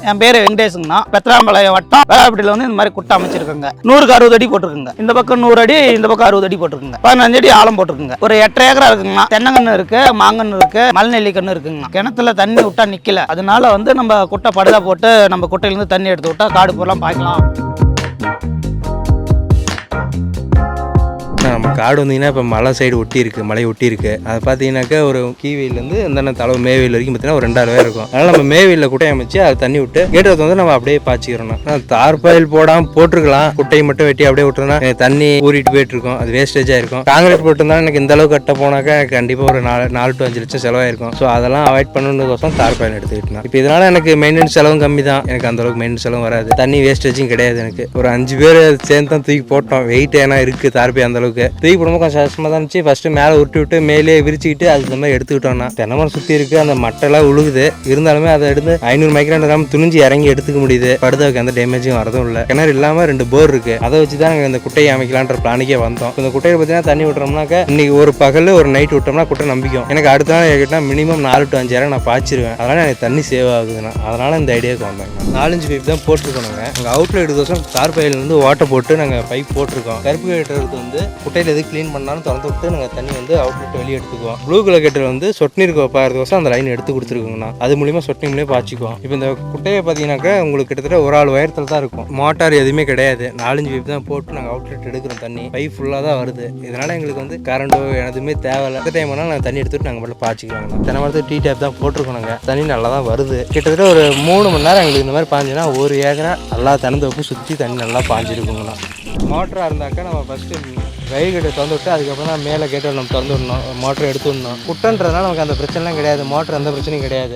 என் பேரு வெங்கடேஷுங்கண்ணா. பெத்தராம்பாளையம் வட்டம் வேளாப்பட்டியில வந்து இந்த மாதிரி குட்டை அமைச்சிருக்குங்க. 100க்கு 60 அடி போட்டிருக்குங்க. இந்த பக்கம் 100 அடி, இந்த பக்கம் 60 அடி போட்டிருக்குங்க. 15 அடி ஆழம் போட்டிருக்குங்க. ஒரு 8 ஏக்கரா இருக்குங்கண்ணா. தென்னங்கன்று இருக்கு, மாங்கன்று இருக்கு, மல்நெல்லி கன்று இருக்குங்கண்ணா. கிணத்துல தண்ணி விட்டா நிக்கல, அதனால வந்து நம்ம குட்டை படுதா போட்டு நம்ம குட்டையிலிருந்து தண்ணி எடுத்து விட்டா காடு பூரா பாய்க்கலாம். நம்ம காடு வந்தீங்கன்னா இப்போ மலை சைடு ஒட்டி இருக்கு, மலை ஒட்டி இருக்கு. அதை பார்த்தீங்கன்னாக்கா ஒரு கீவெயிலேருந்து இந்த தளவு மேவெயில் வரைக்கும் பார்த்தீங்கன்னா ஒரு 2000 பேர் இருக்கும். அதனால நம்ம மேவெயிலில் குட்டை அமைச்சு அது தண்ணி விட்டு கேட்டது வந்து நம்ம அப்படியே பாய்ச்சிக்கிறோம். தார்பாயில் போடாமல் போட்டிருக்கலாம், குட்டையை மட்டும் வெட்டி அப்படியே விட்டுருந்தா தண்ணி ஊறிட்டு போயிட்டு இருக்கும், அது வேஸ்டேஜாக இருக்கும். காங்கிரீட் போட்டிருந்தா எனக்கு இந்த அளவுக்கு கட்ட போனாக்கா கண்டிப்பாக ஒரு 4 to 5 லட்சம் செலவாயிருக்கும். ஸோ அதெல்லாம் அவாய்ட் பண்ணணுக்கோசம் தார்பாயில் எடுத்துக்கிட்டேன். இப்போ இதனால எனக்கு மெயின்டெனன்ஸ் செலவும் கம்மி தான், எனக்கு அந்த அளவுக்கு மெயின்டெனன்ஸ் செலவும் வராது, தண்ணி வேஸ்டேஜும் கிடையாது. எனக்கு ஒரு 5 பேர் சேர்ந்து தான் தூக்கி போட்டோம். வெயிட் ஏன்னா இருக்குது தார்பாய் அந்த அளவுக்கு தூக்கி போடும்போது கொஞ்சம் கஷ்டமாக தான் இருந்துச்சு. ஃபர்ஸ்ட் மேலே உருட்டி விட்டு மேலே விரிச்சுக்கிட்டு அது இந்த மாதிரி எடுத்துக்கிட்டோம்னா தென்னமரம் சுற்றி இருக்குது, அந்த மட்டெல்லாம் உழுகுது. இருந்தாலுமே அதை எடுத்து 500 மைக்ரான் கிராம் துணிஞ்சு இறங்கி எடுத்துக்க முடியுது. படுதாவுக்கு எந்த டேமேஜும் வரதும் இல்லை. கிணறு இல்லாமல் 2 போர் இருக்கு, அதை வச்சு தான் நாங்கள் இந்த குட்டையை அமைக்கலான்ற பிளானுக்கே வந்தோம். இந்த குட்டையை பார்த்தீங்கன்னா தண்ணி விட்டுறோம்னாக்கா இன்னைக்கு ஒரு பகல் ஒரு நைட் விட்டோம்னா குட்டை நம்பிக்கும். எனக்கு அடுத்த நாள் கேட்டால் மினிமம் 4 to 5 நான் பாய்ச்சிருவேன். அதனால எனக்கு தண்ணி சேவ் ஆகுதுண்ணா. அதனால இந்த ஐடியாவுக்கு வந்தாங்க. 4-5 பைப் தான் போட்டிருக்கோம். நாங்கள் அவுட்ல எடுக்கோசம் தார்பாயில் வந்து வாட்டர் போட்டு நாங்கள் பைப் போட்டிருக்கோம். கருப்பு கேட்டது வந்து குட்டையில் எது க்ளீன் பண்ணாலும் திறந்து விட்டு நாங்கள் தண்ணி வந்து அவுட்லெட் வெளியே எடுத்துக்குவோம். ப்ளூ கலர் கேட்டர் வந்து சொட்டு நீர் பாக்கிறதுக்கோசம் அந்த லைன் எடுத்து கொடுத்துருக்குங்கண்ணா. அது மூலியமாக சொட்டு நீர்லேயே பாய்ச்சிக்குவோம். இப்போ இந்த குட்டையை பார்த்தீங்கன்னாக்கா உங்களுக்கு கிட்டத்தட்ட ஒரு ஆள் உயரத்தில் தான் இருக்கும். மோட்டார் எதுவுமே கிடையாது, 4-5 பைப் தான் போட்டு நாங்கள் அவுட்லெட் எடுக்கிறோம். தண்ணி பைப் ஃபுல்லாக தான் வருது. இதனால எங்களுக்கு வந்து கரண்டோ எதுவுமே தேவையில்லை. அந்த டைம் நாங்கள் தண்ணி எடுத்துட்டு நாங்கள் மட்டும் பாய்ச்சிக்கிறோம். தென்னை மரத்துக்கு டீ டேப் தான் போட்டிருக்கோம். நாங்கள் தண்ணி நல்லா தான் வருது. கிட்டத்தட்ட ஒரு 3 மணி நேரம் எங்களுக்கு இந்த மாதிரி பாய்ஞ்சுன்னா 1 ஏக்கரா நல்லா திறந்து வைப்பு சுற்றி தண்ணி நல்லா பாய்ஞ்சிருக்குங்கண்ணா. மோட்டராக இருந்தாக்கா நம்ம ஃபஸ்ட்டு ரயில் கேட்டை திறந்து விட்டு அதுக்கப்புறம் தான் மேலே கேட்டை நம்ம திறந்து விடணும், மோட்டரை எடுத்து விடணும். குட்டன்றதுனால நமக்கு அந்த பிரச்சனைலாம் கிடையாது, மோட்டர் எந்த பிரச்சனையும் கிடையாது.